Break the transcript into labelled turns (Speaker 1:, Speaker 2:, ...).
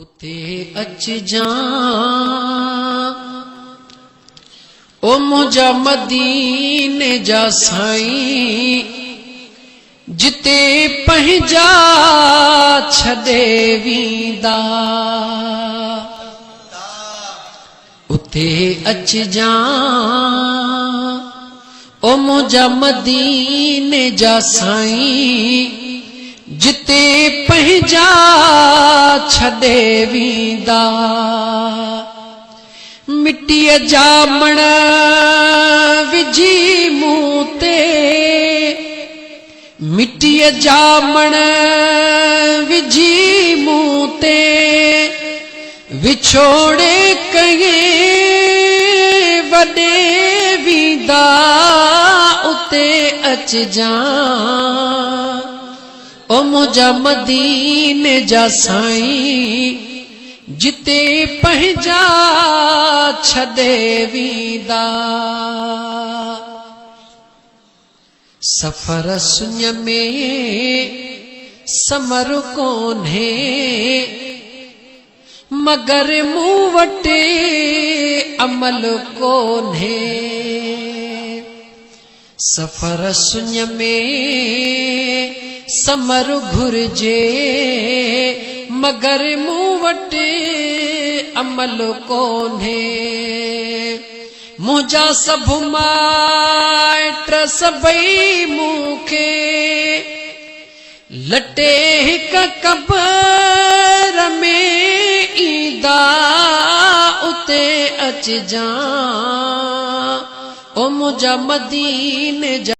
Speaker 1: उते अच जा ओ मुझा मदीने जा साईं जिते पंहिंजा छॾे वींदा उते अच जा ओ मुझा मदीने जा साईं जिते पंहिंजा छॾे वींदा मिट्टीअ जा मण विझी मूं ते मिट्टीअ जा मण विझी मूं ते विछोड़े कहीं वॾे वींदा उते अच जा ओ मुझा मदीने जा साईं जिते पंहिंजा छॾे वींदा सफ़र सुञ में समर कोन्हे मगर मूं वटि अमल कोन्हे सफ़र सुञ में समर घुर्जे मगर मूं वटि अमल कोन्हे मुंहिंजा सभु माइट सभई मूंखे लटे हिक कबर में ईंदा उते अच जा ओ मुंहिंजा मदीने जा